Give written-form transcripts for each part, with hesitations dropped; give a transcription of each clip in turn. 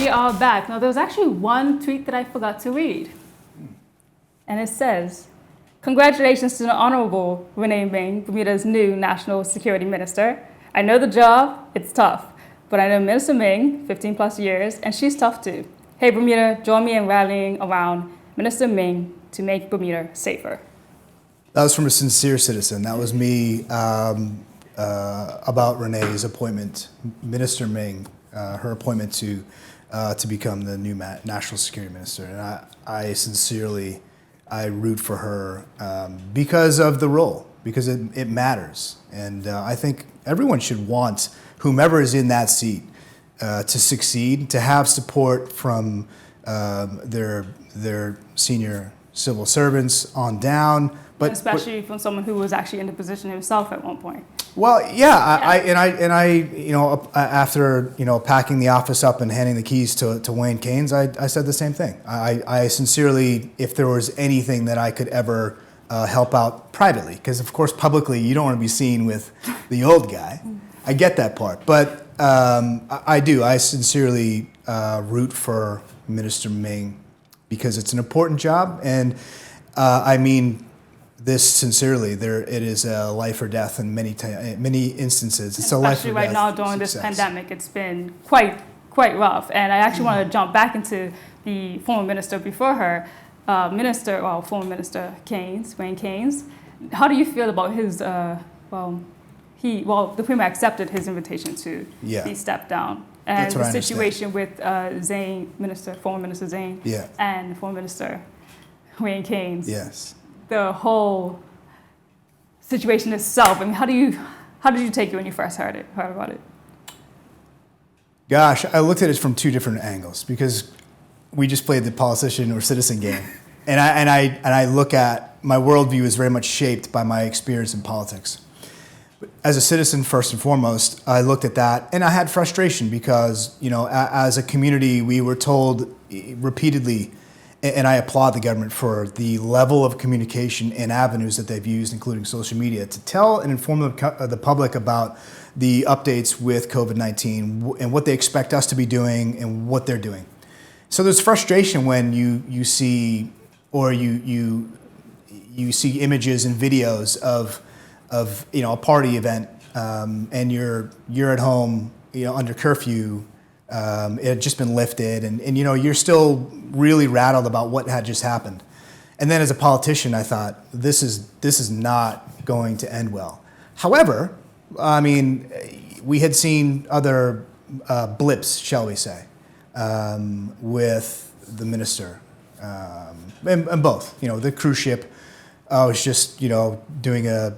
we are back. Now, there was actually one tweet that I forgot to read. And it says, congratulations to the Honorable Renee Ming, Bermuda's new National Security Minister. I know the job, it's tough. But I know Minister Ming, 15 plus years, and she's tough too. Hey, Bermuda, join me in rallying around Minister Ming to make Bermuda safer. That was from a sincere citizen. That was me about Renee's appointment, Minister Ming, her appointment to become the new National Security Minister. And I sincerely, I root for her because of the role, because it matters. And I think everyone should want whomever is in that seat to succeed, to have support from their senior civil servants on down. But especially from someone who was actually in the position himself at one point. Well, yeah, after packing the office up and handing the keys to Wayne Keynes, I said the same thing. I sincerely, if there was anything that I could ever help out privately, because of course publicly you don't want to be seen with the old guy. I get that part, but I do. I sincerely root for Minister Ming because it's an important job, and I mean this sincerely. It is a life or death in many instances. It's a life or death. Especially right now during this pandemic, it's been quite rough. And I actually want to jump back into the former minister before her, former Minister Keynes, Wayne Keynes. How do you feel about his? The Premier accepted his invitation to be stepped down, and the situation with former Minister Zane, and former Minister Wayne Keynes. Yes. The whole situation itself. I mean, how did you take it when you first heard about it? Gosh, I looked at it from two different angles because we just played the politician or citizen game, and I look at my worldview is very much shaped by my experience in politics. As a citizen, first and foremost, I looked at that and I had frustration because, as a community, we were told repeatedly, and I applaud the government for the level of communication and avenues that they've used, including social media, to tell and inform the public about the updates with COVID-19 and what they expect us to be doing and what they're doing. So there's frustration when you see or you see images and videos of a party event and you're at home under curfew. It had just been lifted and you're still really rattled about what had just happened. And then as a politician, I thought, this is not going to end well. However, I mean, we had seen other blips, shall we say, with the minister, and both. The cruise ship, I was just, doing a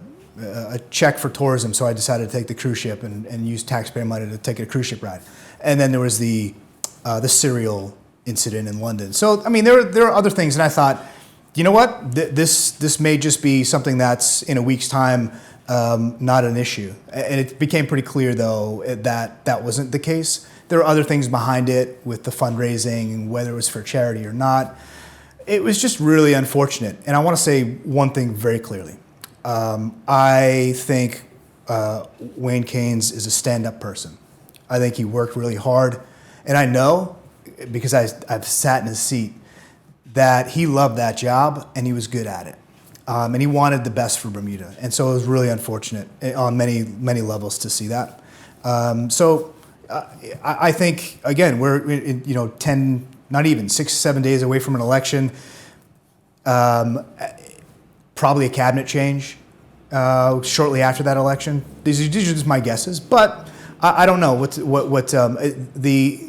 check for tourism, so I decided to take the cruise ship and use taxpayer money to take a cruise ship ride. And then there was the cereal incident in London. So, I mean, there are other things, and I thought, you know what? This may just be something that's in a week's time not an issue. And it became pretty clear, though, that wasn't the case. There are other things behind it with the fundraising, whether it was for charity or not. It was just really unfortunate. And I want to say one thing very clearly. I think Wayne Keynes is a stand-up person. I think he worked really hard. And I know, because I've sat in his seat, that he loved that job and he was good at it. And he wanted the best for Bermuda. And so it was really unfortunate on many, many levels to see that. I think, again, we're 10, not even 6, 7 days away from an election. Probably a cabinet change shortly after that election. These are just my guesses, but I don't know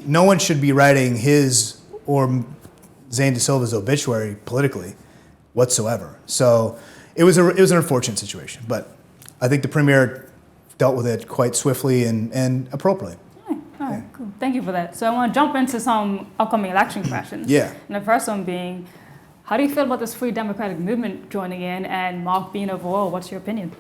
no one should be writing his or Zane De Silva's obituary politically whatsoever. So it was an unfortunate situation, but I think the Premier dealt with it quite swiftly and appropriately. All right, cool. Thank you for that. So I want to jump into some upcoming election questions. Yeah. And the first one being, how do you feel about this Free Democratic Movement joining in and Mark Bean overall? What's your opinion?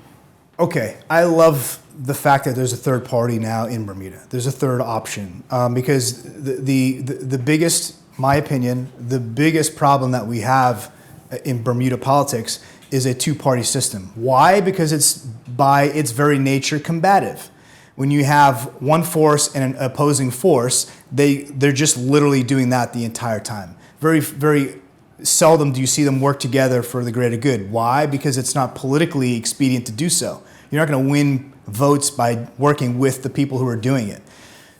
Okay, I love the fact that there's a third party now in Bermuda. There's a third option because the biggest, my opinion, the biggest problem that we have in Bermuda politics is a two-party system. Why? Because it's by its very nature combative. when you have one force and an opposing force, they're just literally doing that the entire time. Very, very seldom do you see them work together for the greater good. Why? Because it's not politically expedient to do so. You're not going to win votes by working with the people who are doing it.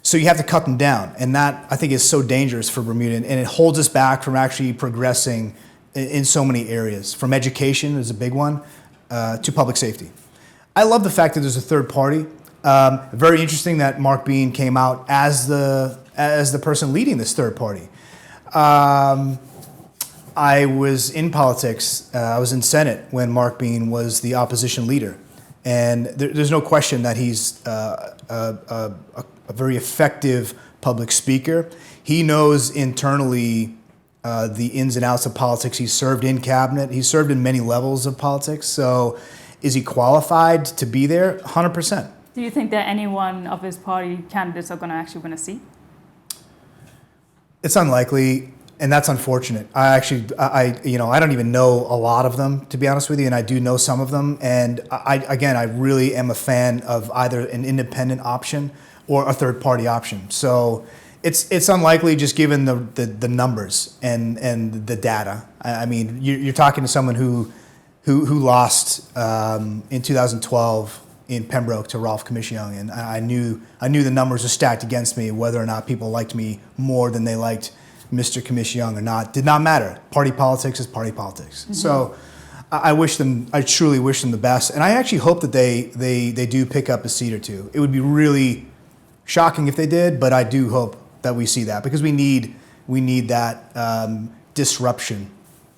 So you have to cut them down. And that, I think, is so dangerous for Bermuda. And it holds us back from actually progressing in so many areas. From education is a big one, to public safety. I love the fact that there's a third party. Very interesting that Mark Bean came out as the person leading this third party. I was in politics. I was in Senate when Mark Bean was the opposition leader. And there's no question that he's a very effective public speaker. He knows internally the ins and outs of politics. He's served in cabinet. He's served in many levels of politics. So is he qualified to be there? 100%. Do you think that any one of his party candidates are going to actually win a seat? It's unlikely, and that's unfortunate. I don't even know a lot of them, to be honest with you, and I do know some of them. And I really am a fan of either an independent option or a third party option. So it's unlikely, just given the numbers and the data. I mean, you're talking to someone who lost in 2012 in Pembroke to Rolf Commission, and I knew the numbers were stacked against me. Whether or not people liked me more than they liked Mr. Commission or not did not matter. Party politics is party politics. Mm-hmm. So I truly wish them the best, and I actually hope that they do pick up a seat or two. It would be really shocking if they did, but I do hope that we see that, because we need that disruption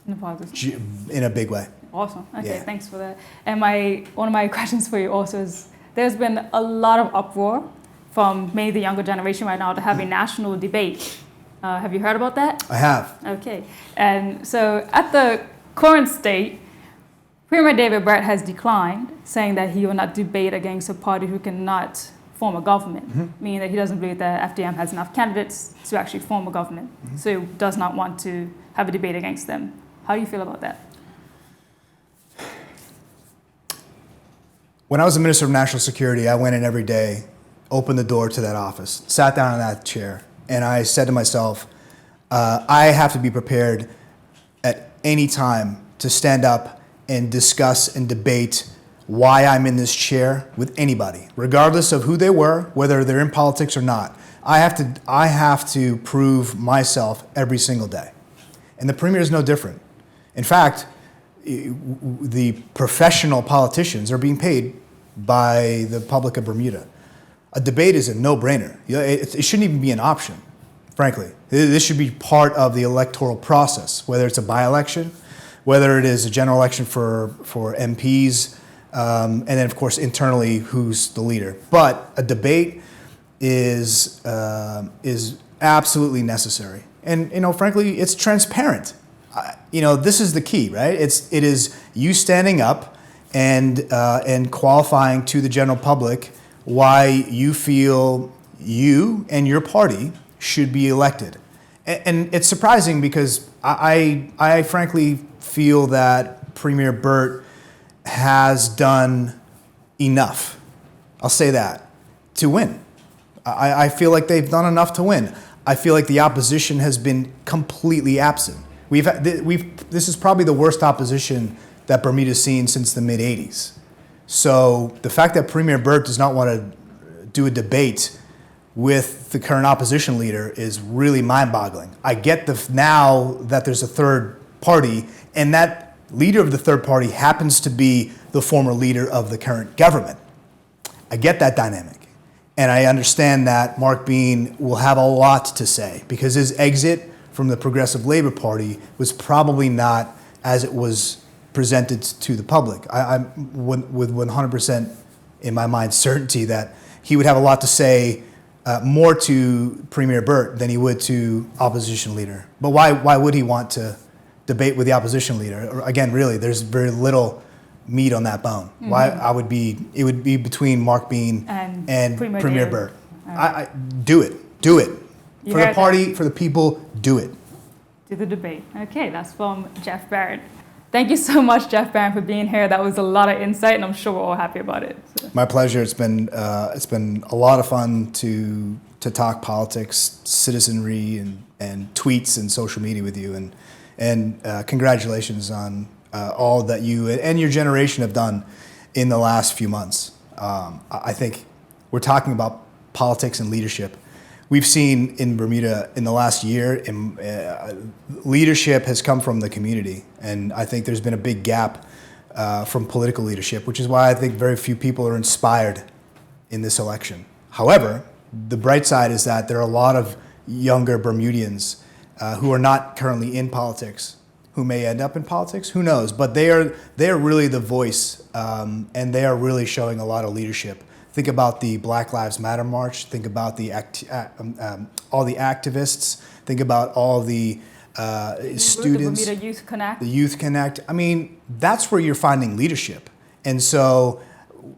in a big way. Awesome. Okay, Yeah. Thanks for that. And one of my questions for you also is, there's been a lot of uproar from maybe the younger generation right now to have a national debate. Have you heard about that? I have. Okay. And so at the current state, Premier David Burt has declined, saying that he will not debate against a party who cannot form a government, meaning that he doesn't believe that FDM has enough candidates to actually form a government. So he does not want to have a debate against them. How do you feel about that? When I was the Minister of National Security, I went in every day, opened the door to that office, sat down in that chair, and I said to myself, I have to be prepared at any time to stand up and discuss and debate why I'm in this chair with anybody, regardless of who they were, whether they're in politics or not. I have to prove myself every single day. And the Premier is no different. In fact, the professional politicians are being paid by the public of Bermuda. A debate is a no-brainer. It shouldn't even be an option, frankly. This should be part of the electoral process, whether it's a by-election, whether it is a general election for MPs, and then, of course, internally, who's the leader. But a debate is absolutely necessary. And, frankly, it's transparent. This is the key, right? It is you standing up and qualifying to the general public why you feel you and your party should be elected. And it's surprising, because I frankly feel that Premier Burt has done enough, I'll say that, to win. I feel like they've done enough to win. I feel like the opposition has been completely absent. This is probably the worst opposition that Bermuda's seen since the mid-'80s. So the fact that Premier Burt does not want to do a debate with the current opposition leader is really mind-boggling. I get now that there's a third party, and that leader of the third party happens to be the former leader of the current government. I get that dynamic. And I understand that Mark Bean will have a lot to say, because his exit from the Progressive Labor Party was probably not as it was presented to the public. I'm with 100% in my mind certainty that he would have a lot to say, more to Premier Burt than he would to opposition leader. But why would he want to debate with the opposition leader? Again, really, there's very little meat on that bone. Mm-hmm. It would be between Mark Bean and Premier Burt. Right. Do it. For the party, for the people, do it. Do the debate. Okay, that's from Jeff Barrett. Thank you so much, Jeff Barron, for being here. That was a lot of insight, and I'm sure we're all happy about it. So. My pleasure. It's been a lot of fun to talk politics, citizenry, and tweets and social media with you. And congratulations on all that you and your generation have done in the last few months. I think we're talking about politics and leadership. We've seen in Bermuda in the last year, leadership has come from the community, and I think there's been a big gap from political leadership, which is why I think very few people are inspired in this election. However, the bright side is that there are a lot of younger Bermudians who are not currently in politics, who may end up in politics, who knows, but they are really the voice, and they are really showing a lot of leadership. Think about the Black Lives Matter march. Think about all the activists. Think about all the students. The Bermuda Youth Connect. The Youth Connect. I mean, that's where you're finding leadership. And so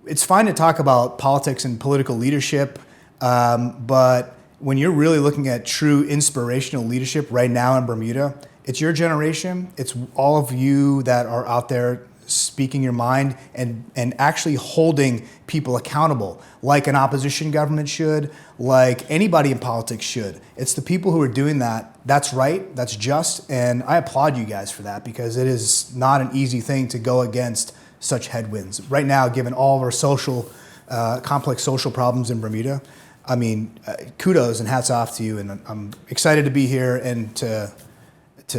it's fine to talk about politics and political leadership, but when you're really looking at true inspirational leadership right now in Bermuda, it's your generation. It's all of you that are out there speaking your mind and actually holding people accountable like an opposition government should, like anybody in politics should. It's the people who are doing that. That's right, that's just, and I applaud you guys for that because it is not an easy thing to go against such headwinds. Right now, given all of our complex social problems in Bermuda, I mean, kudos and hats off to you, and I'm excited to be here and to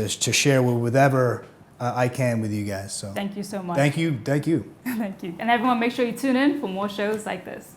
share with whatever I can with you guys. So thank you so much. Thank you. Thank you. And everyone, make sure you tune in for more shows like this.